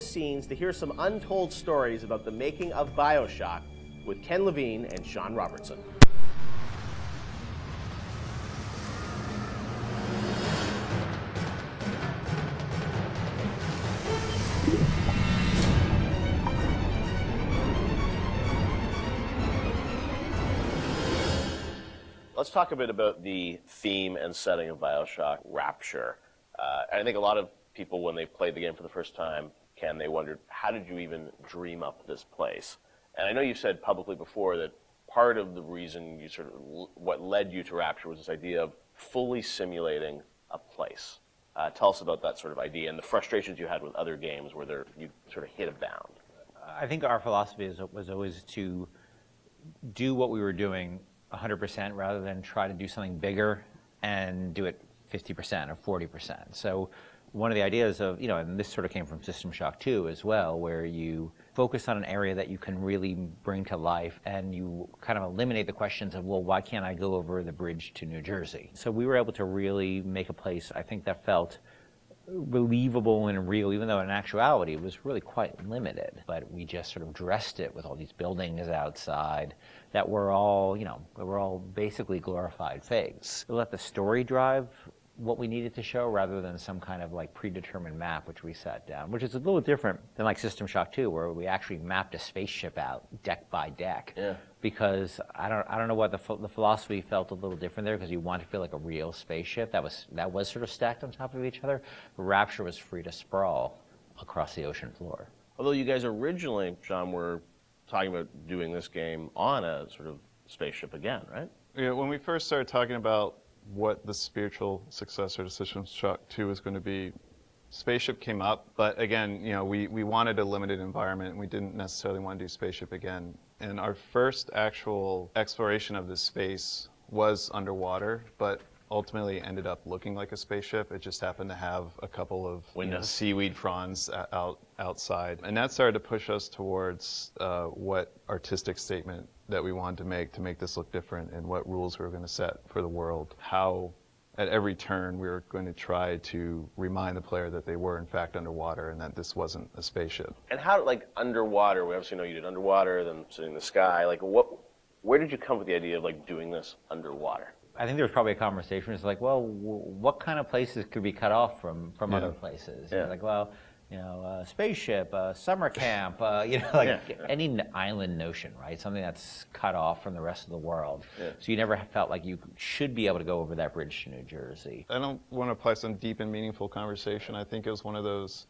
Scenes to hear some untold stories about the making of BioShock with Ken Levine and Sean Robertson. Let's talk a bit about the theme and setting of BioShock, Rapture. I think a lot of people, when they played the game for the first time, Ken, they wondered, how did you even dream up this place? And I know you've said publicly before that part of the reason you what led you to Rapture was this idea of fully simulating a place. Tell us about that sort of idea and the frustrations you had with other games where you sort of hit a bound. I think our philosophy was always to do what we were doing 100% rather than try to do something bigger and do it 50% or 40%. So one of the ideas of, and this sort of came from System Shock 2 as well, where you focus on an area that you can really bring to life and you kind of eliminate the questions of, well, why can't I go over the bridge to New Jersey? So we were able to really make a place, I think, that felt believable and real, even though in actuality it was really quite limited. But we just sort of dressed it with all these buildings outside that were all, were all basically glorified fakes. We let the story drive what we needed to show rather than some kind of like predetermined map which we set down, which is a little different than like System Shock 2, where we actually mapped a spaceship out deck by deck. Yeah. Because I don't know what the philosophy felt a little different there, because you want to feel like a real spaceship that was sort of stacked on top of each other. Rapture was free to sprawl across the ocean floor. Although you guys originally, John, were talking about doing this game on a sort of spaceship again, right? Yeah, when we first started talking about what the spiritual successor to System Shock 2 was going to be, Spaceship came up, but again, we wanted a limited environment and we didn't necessarily want to do Spaceship again. And our first actual exploration of this space was underwater, but ultimately ended up looking like a spaceship. It just happened to have a couple of seaweed fronds outside. And that started to push us towards what artistic statement that we wanted to make this look different, and what rules we were going to set for the world. How at every turn we were going to try to remind the player that they were in fact underwater and that this wasn't a spaceship. And how, like, underwater, we obviously know you did underwater, then sitting in the sky, like where did you come with the idea of like doing this underwater? I think there was probably a conversation. It's like, well, what kind of places could be cut off from other places? Yeah. Like, well, spaceship, summer camp, any island notion, right? Something that's cut off from the rest of the world. Yeah. So you never felt like you should be able to go over that bridge to New Jersey. I don't want to apply some deep and meaningful conversation. I think it was one of those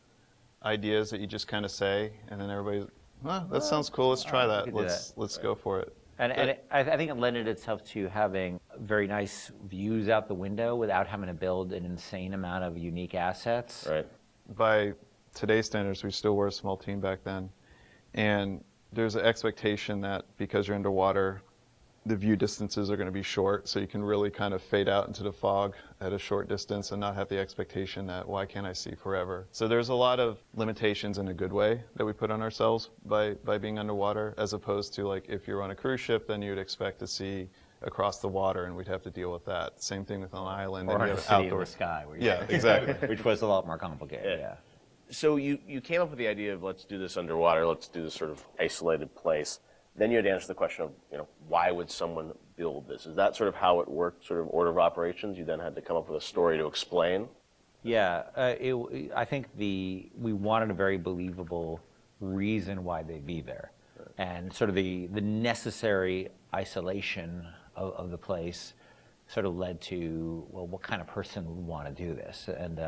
ideas that you just kind of say, and then everybody's, that sounds cool. Let's try that. Let's go for it. And I think it lended itself to having very nice views out the window without having to build an insane amount of unique assets. Right. By today's standards, we still were a small team back then. And there's an expectation that because you're underwater, the view distances are going to be short, so you can really kind of fade out into the fog at a short distance and not have the expectation that, why can't I see forever? So there's a lot of limitations in a good way that we put on ourselves by being underwater, as opposed to, like, if you're on a cruise ship, then you'd expect to see across the water and we'd have to deal with that. Same thing with an island. Or a city in the sky. Exactly. Which was a lot more complicated, yeah. So you came up with the idea of, let's do this underwater, let's do this sort of isolated place. Then you had to answer the question of, why would someone build this? Is that sort of how it worked, sort of order of operations? You then had to come up with a story to explain? Yeah, I think we wanted a very believable reason why they'd be there. Right. And sort of the necessary isolation of the place sort of led to, well, what kind of person would want to do this? And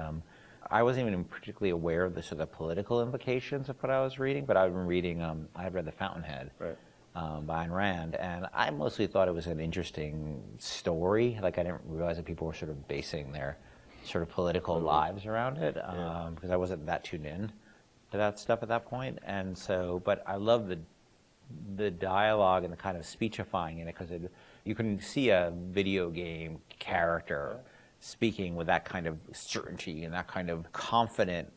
I wasn't even particularly aware of the sort of political implications of what I was reading, but I've been reading, I had read The Fountainhead. Right. By Ayn Rand, and I mostly thought it was an interesting story. Like, I didn't realize that people were sort of basing their sort of political lives around it, because I wasn't that tuned in to that stuff at that point. And so, but I love the dialogue and the kind of speechifying in it, because you can see a video game character speaking with that kind of certainty and that kind of confident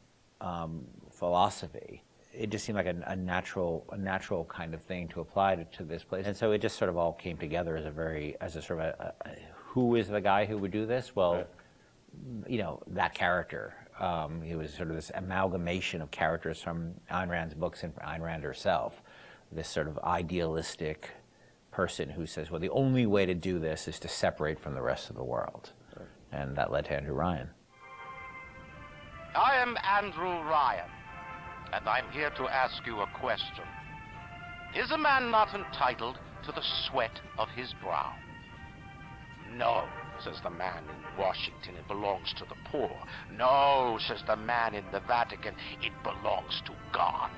philosophy. It just seemed like a natural kind of thing to apply to this place. And so it just sort of all came together as a sort of who is the guy who would do this? Well, that character He was sort of this amalgamation of characters from Ayn Rand's books and Ayn Rand herself. This sort of idealistic person who says, well, the only way to do this is to separate from the rest of the world. Right. And that led to Andrew Ryan. I am Andrew Ryan, and I'm here to ask you a question. Is a man not entitled to the sweat of his brow? No, says the man in Washington, it belongs to the poor. No, says the man in the Vatican, it belongs to God.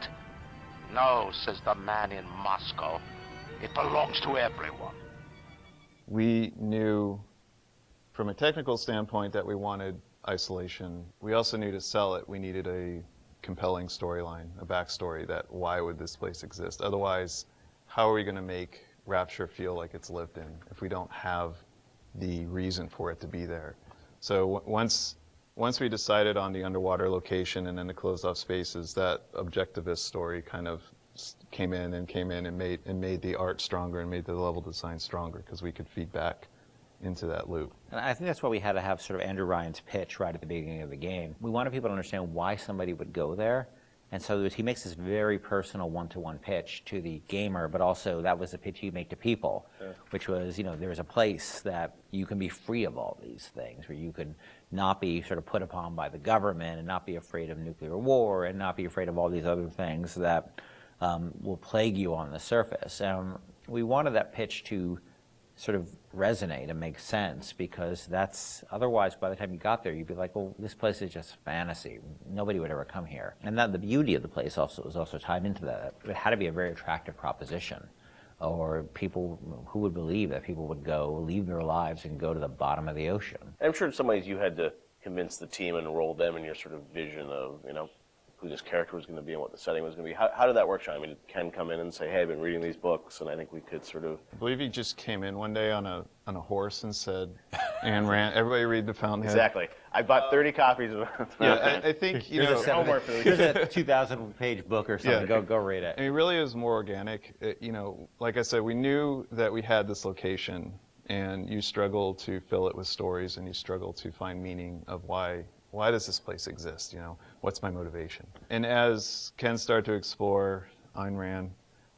No, says the man in Moscow, it belongs to everyone. We knew from a technical standpoint that we wanted isolation. We also knew to sell it, we needed a compelling storyline, a backstory that why would this place exist? Otherwise, how are we going to make Rapture feel like it's lived in if we don't have the reason for it to be there? So once we decided on the underwater location and then the closed off spaces, that objectivist story kind of came in and made the art stronger and made the level design stronger because we could feed back into that loop. And I think that's why we had to have sort of Andrew Ryan's pitch right at the beginning of the game. We wanted people to understand why somebody would go there. And so he makes this very personal one-to-one pitch to the gamer, but also that was the pitch you make to people, which was, there's a place that you can be free of all these things, where you can not be sort of put upon by the government and not be afraid of nuclear war and not be afraid of all these other things that will plague you on the surface. We wanted that pitch to sort of resonate and make sense, because that's, otherwise by the time you got there you'd be like, well, this place is just fantasy, nobody would ever come here. And that the beauty of the place also was also tied into that. It had to be a very attractive proposition, or people who would believe that people would go leave their lives and go to the bottom of the ocean. I'm sure in some ways you had to convince the team and enroll them in your sort of vision of who this character was going to be and what the setting was going to be. How did that work, Sean? I mean, did Ken come in and say, hey, I've been reading these books, and I think we could sort of... I believe he just came in one day on a horse and said, Ayn Rand, everybody read The Fountainhead. Exactly. I bought 30 copies of it. Yeah, I think, here's a 2,000-page book or something. Yeah. Go read it. I mean, it really is more organic. Like I said, we knew that we had this location, and you struggle to fill it with stories, and you struggle to find meaning of why does this place exist? What's my motivation? And as Ken started to explore Ayn Rand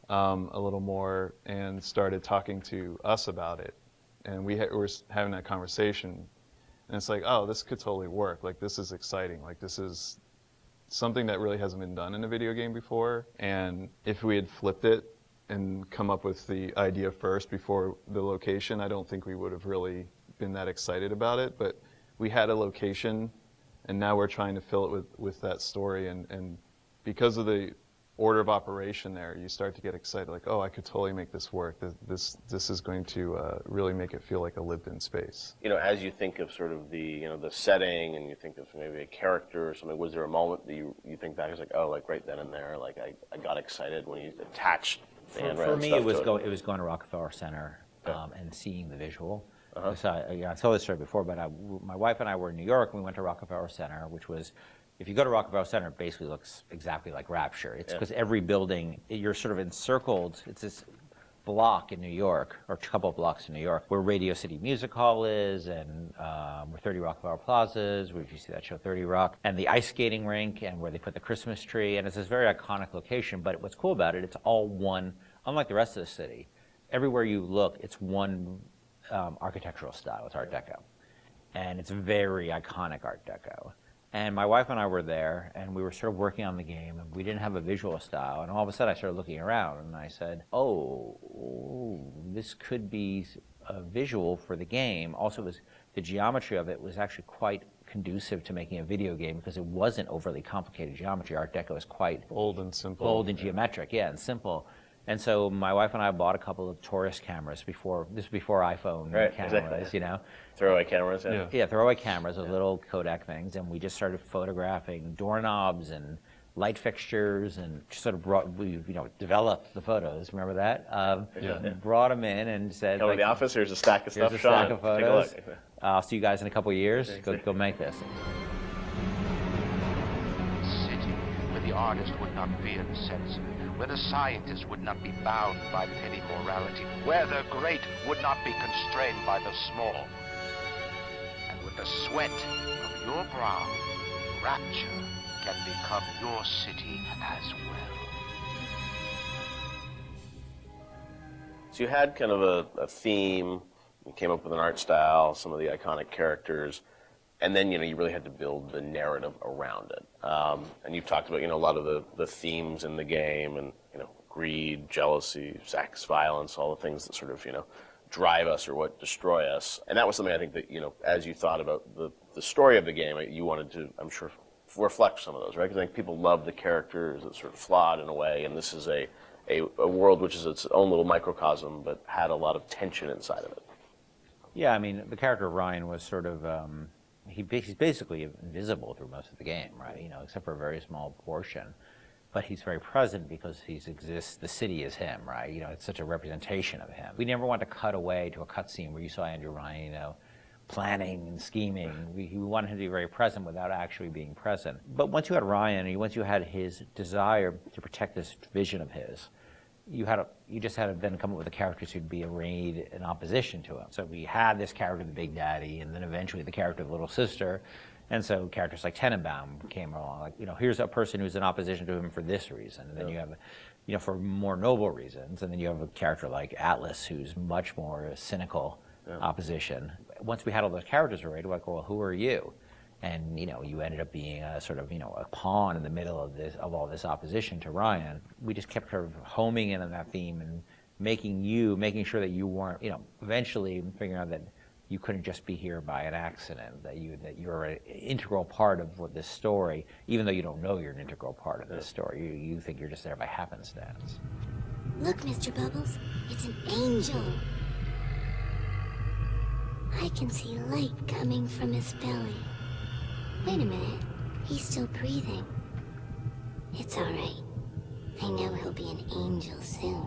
a little more and started talking to us about it, and we were having that conversation, and it's like, oh, this could totally work. Like, this is exciting. Like, this is something that really hasn't been done in a video game before. And if we had flipped it and come up with the idea first before the location, I don't think we would have really been that excited about it. But we had a location, and now we're trying to fill it with that story. And because of the order of operation there, you start to get excited, like, oh, I could totally make this work. This is going to really make it feel like a lived-in space. As you think of sort of the setting, and you think of maybe a character or something, was there a moment that you think back, it's like, oh, like right then and there, like I got excited when you attached the Ayn Rand For me, stuff it was going to Rockefeller Center and seeing the visual. Uh-huh. So I told this story before, but my wife and I were in New York, and we went to Rockefeller Center, which was, if you go to Rockefeller Center, it basically looks exactly like Rapture. It's because every building, you're sort of encircled. It's this block in New York, or a couple of blocks in New York, where Radio City Music Hall is, and where 30 Rockefeller Plaza is, where you see that show 30 Rock, and the ice skating rink, and where they put the Christmas tree. And it's this very iconic location, but what's cool about it, it's all one, unlike the rest of the city. Everywhere you look, it's one architectural style. It's Art Deco. And it's very iconic Art Deco. And my wife and I were there, and we were sort of working on the game, and we didn't have a visual style. And all of a sudden, I started looking around, and I said, oh, this could be a visual for the game. Also, the geometry of it was actually quite conducive to making a video game, because it wasn't overly complicated geometry. Art Deco is quite bold and simple. Bold and geometric, and simple. And so my wife and I bought a couple of tourist cameras before iPhone cameras, exactly. Throwaway cameras, yeah, throwaway cameras with little Kodak things, and we just started photographing doorknobs and light fixtures, and just sort of developed the photos. Remember that? Brought them in and said, come to the office. Here's a stack of stuff. Here's a stack of photos. Take a look. I'll see you guys in a couple of years. Go make this. City where the artist would not fear the censor, where the scientist would not be bound by petty morality, where the great would not be constrained by the small. And with the sweat of your brow, Rapture can become your city as well. So you had kind of a theme, you came up with an art style, some of the iconic characters, and then, you really had to build the narrative around it. And you've talked about, a lot of the themes in the game, and, greed, jealousy, sex, violence, all the things that sort of, drive us or what destroy us. And that was something I think that, as you thought about the story of the game, you wanted to, I'm sure, reflect some of those, right? Because I think people love the characters, it's sort of flawed in a way, and this is a world which is its own little microcosm, but had a lot of tension inside of it. Yeah, I mean, the character of Ryan was sort of, he's basically invisible through most of the game, right? Except for a very small portion. But he's very present because he exists, the city is him, right? It's such a representation of him. We never want to cut away to a cutscene where you saw Andrew Ryan, planning and scheming. We wanted him to be very present without actually being present. But once you had Ryan, once you had his desire to protect this vision of his, you just had to then come up with the characters who'd be arrayed in opposition to him. So we had this character, the Big Daddy, and then eventually the character of the Little Sister. And so characters like Tenenbaum came along, like, here's a person who's in opposition to him for this reason. And then you have, for more noble reasons. And then you have a character like Atlas, who's much more cynical opposition. Once we had all those characters arrayed, we're like, well, who are you? And, you ended up being a sort of, a pawn in the middle of all this opposition to Ryan. We just kept sort of homing in on that theme and making sure that you weren't, eventually figuring out that you couldn't just be here by an accident, that you're an integral part of this story, even though you don't know you're an integral part of this story. You think you're just there by happenstance. Look, Mr. Bubbles, it's an angel. I can see light coming from his belly. Wait a minute, he's still breathing. It's all right. I know he'll be an angel soon.